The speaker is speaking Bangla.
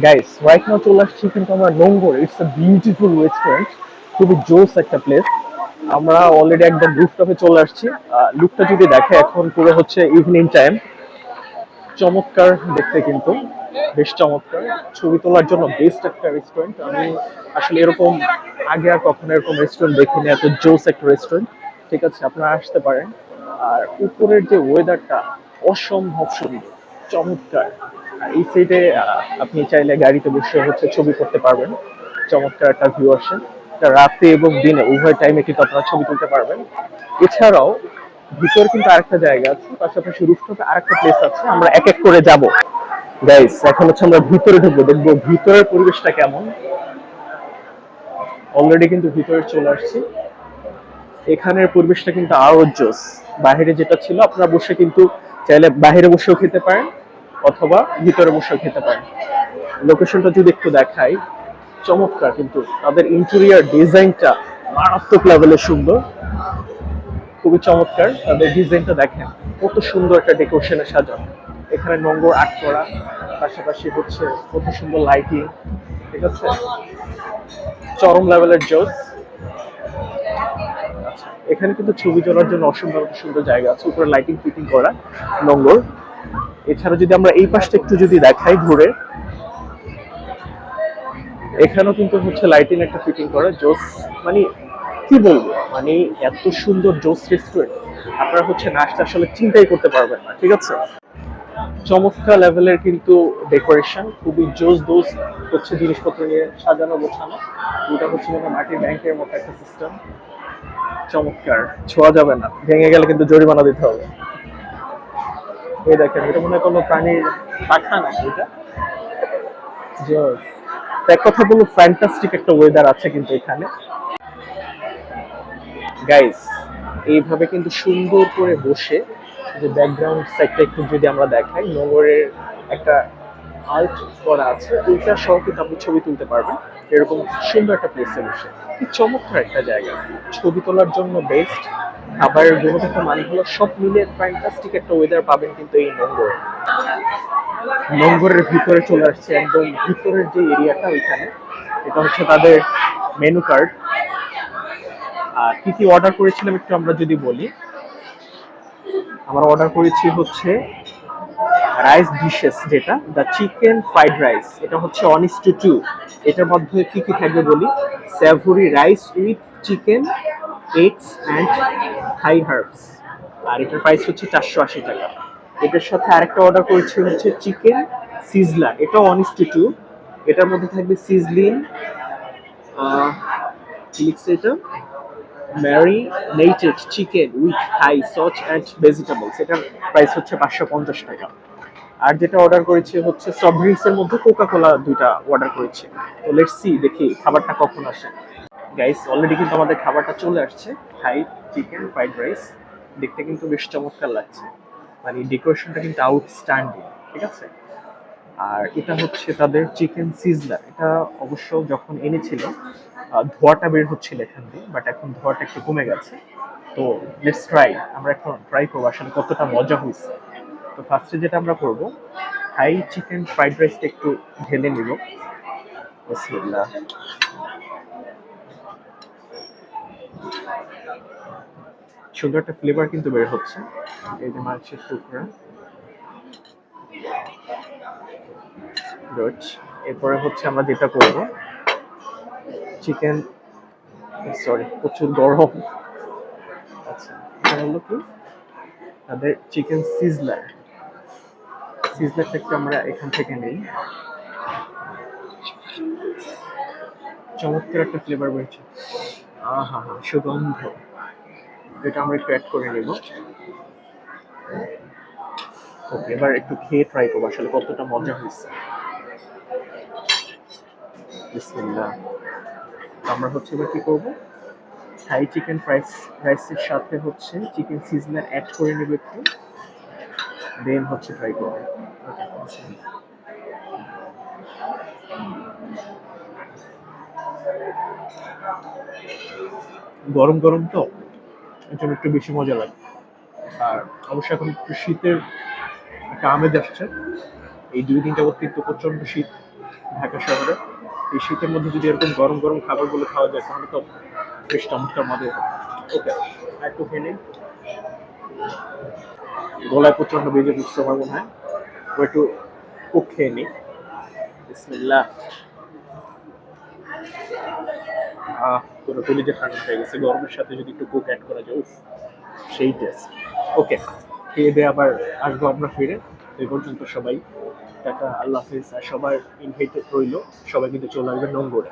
গাইস রাইট নাও চলে আসছি কিন্তু আমরা নোঙ্গর। ইটস আ বিউটিফুল রেস্টুরেন্ট, খুবই জোস একটা প্লেস। আমরা অলরেডি একদম রুফটপে চলে আসছি। লুকটা যদি দেখে এখন পুরো হচ্ছে ইভিনিং টাইম, চমৎকার দেখতে কিন্তু, বেশ চমৎকার। ছবি তোলার জন্য বেস্ট একটা রেস্টুরেন্ট। আমি আসলে এরকম আগে আর কখনো এরকম রেস্টুরেন্ট দেখিনি, এত জোস একটা রেস্টুরেন্ট। ঠিক আছে, আপনারা আসতে পারেন। আর উপরের যে ওয়েদারটা অসম্ভব সুন্দর, চমৎকার। আর এই সাইডে আপনি চাইলে গাড়িতে বসে হচ্ছে ছবি করতে পারবেন। চমৎকার একটা ভিউ আসে। এটা রাতে এবং দিনে উভয় টাইমে কিন্তু আপনারা ছবি তুলতে পারবেন। এছাড়াও ভিতরে কিন্তু আরেকটা জায়গা আছে, পাশাপাশি রুফটপে আরেকটা প্লেস আছে, আমরা এক এক করে যাব। গাইস এখন হচ্ছে আমরা ভিতরে ঢুকবো, দেখবো ভিতরের পরিবেশটা কেমন। অলরেডি কিন্তু ভিতরে চলে আসছি। এখানের পরিবেশটা কিন্তু আরো জোস। বাইরে যেটা ছিল আপনারা বসে কিন্তু চাইলে বাইরে বসেও খেতে পারেন, অথবা ভিতরে বসেও খেতে পারেন। লোকেশনটা যদি একটু দেখাই, চমৎকার কিন্তু। তাদের ইন্টেরিয়ার ডিজাইনটা মারাত্মক লেভেলের সুন্দর, খুবই চমৎকার। তাদের ডিজাইনটা দেখেন, কত সুন্দর একটা ডেকোরেশনে সাজানো। এখানে নোংর আর্ট করা, পাশাপাশি হচ্ছে কত সুন্দর লাইটিং। ঠিক আছে, চরম লেভেলের জোস। আচ্ছা, এখানে কিন্তু ছবি তোলার জন্য অসম্ভব সুন্দর জায়গা আছে, উপরে লাইটিং ফিটিং করা নোংর। এছাড়া যদি আমরা এই পাশটা একটু যদি দেখাই ঘুরে, এখানেও কিন্তু হচ্ছে লাইটিং একটা ফিটিং করা জোস। মানে কি বলবো, মানে এত সুন্দর জোস রেস্টুরেন্ট আপনারা হচ্ছে নাচটা আসলে চিন্তাই করতে পারবেন না। ঠিক আছে, চমৎকার লেভেলের কিন্তু ডেকোরেশন, খুবই জোস দোস হচ্ছে জিনিসপত্র নিয়ে সাজানো গোছানো। এটা হচ্ছে যেন মাটির ব্যাংকের মতো একটা সিস্টেম। চমৎকার, ছোঁয়া যাবে না, ভেঙে গেলে কিন্তু জরিমানা দিতে হবে। এই দেখেন, এটা মনে হয় কোনো প্রাণীর পাখা না এটা। জোস। এক কথা বলবো, ফ্যান্টাস্টিক একটা ওয়েদার আছে কিন্তু এখানে। গাইস এইভাবে কিন্তু সুন্দর করে বসে, যে ব্যাকগ্রাউন্ড সাইডটা একটু যদি আমরা দেখাই, নগরের একটা আর্ট করা আছে, ওইটা সহ কিন্তু আপনি ছবি তুলতে পারবেন। এরকম সুন্দর একটা প্লেসে বসে, কি চমৎকার একটা জায়গা, ছবি তোলার জন্য বেস্ট। খাবারের গুণগত মান হলো, সব মিলে ফ্যান্টাস্টিক একটা ওয়েদার পাবেন কিন্তু এই নোংরে। নোংরের ভিতরে চলে আসছে, একদম ভিতরের যে এরিয়াটা ওইখানে। এটা হচ্ছে তাদের মেনু কার্ড। আর কি কি অর্ডার করেছিলাম একটু আমরা যদি বলি, আমরা অর্ডার করেছি হচ্ছে রাইস ডিশেস, যেটা দ্য চিকেন ফ্রাইড রাইস। এটা হচ্ছে 1:2। এটার মধ্যে কি কি থাকবে বলি, savoury rice with chicken, eggs and Thai herbs. আর এটার প্রাইস হচ্ছে 480 টাকা। এটার সাথে আরেকটা অর্ডার করেছি হচ্ছে চিকেন সিজলার, এটাও 1:2। এটার মধ্যে থাকবে সিজলিন, লিখছে এটা marinated chicken with Thai sauce and vegetables. এটার প্রাইস হচ্ছে 550 টাকা। আর যেটা অর্ডার করেছি হচ্ছে সফট ড্রিঙ্কস এর মধ্যে কোকা কোলা দুইটা অর্ডার করেছি। তো লেটস সি, দেখি খাবারটা কখন আসে। গাইস অলরেডি কিন্তু আমাদের খাবারটা চলে আসছে, থাই চিকেন ফ্রাইড রাইস। দেখতে কিন্তু বেশ চমৎকার লাগছে, মানে ডেকোরেশনটা কিন্তু আউটস্ট্যান্ডিং। ঠিক আছে, আর এটা হচ্ছে তাদের চিকেন সিজলার। এটা অবশ্য যখন এনেছিল ধোঁয়াটা বের হচ্ছিল এখান দিয়ে, বাট এখন ধোঁয়াটা একটু কমে গেছে। তো লেটস ট্রাই, আমরা এখন ট্রাই করবো আসলে কতটা মজা হয়েছে। তো ফার্স্টে যেটা আমরা করব, থাই চিকেন ফ্রাইড রাইসটা একটু ঢেলে নিব। বিসমিল্লাহ। সুন্দর একটা ফ্লেভার কিন্তু বের হচ্ছে। এই যে মাংসের টুকরা, গুড। এরপরে হচ্ছে আমরা যেটা করব, চিকেন, সরি প্রচুর গরম। আচ্ছা, এটা হলো কি তাদের চিকেন সিজলার। সিজলারটা একটু আমরা এখান থেকে নেই। চমৎকার একটা ফ্লেভার বেরোচ্ছে, আহা হা সুগন্ধ। এটা আমরা একটু অ্যাড করে নেব। ওকে, এবার একটু খেয়ে ট্রাই করবো আসলে কতটা মজা হয়েছে। বিসমিল্লাহ। আমরা হচ্ছে এবার কি করব, থাই চিকেন ফ্রাইস রাইসের সাথে হচ্ছে চিকেন সিজলার অ্যাড করে নেব একটু, দেন হচ্ছে ট্রাই করবো। গরম গরম তো, এর জন্য একটু বেশি মজা লাগে। আর অবশ্যই এখন একটু শীতের একটা আমেজ আসছে। এই 2 দিন যাবত কিন্তু প্রচন্ড শীত, ঢাকা শহরে। এই শীতের মধ্যে যদি এরকম গরম গরম খাবারগুলো খাওয়া যায় তাহলে তো বেশ চমৎকার মজা হবে। ওকে, একটু খেয়ে নিই। গলায় প্রচন্ড বেজে বুঝতে পারবো না, একটু কোক খেয়ে নিই। বিসমিল্লাহ। পুরো কলিজা ঠান্ডা হয়ে গেছে, গরমের সাথে যদি একটু কোক অ্যাড করা যায়, উফ, সেই টেস্ট। ওকে, খেয়ে দিয়ে আবার আসবো আমরা ফিরে। এই পর্যন্ত সবাই টাটা, আল্লাহ হাফিজ। আর সবার ইনভাইটেড রইলো, সবাই কিন্তু চলে আসবে নোংরে।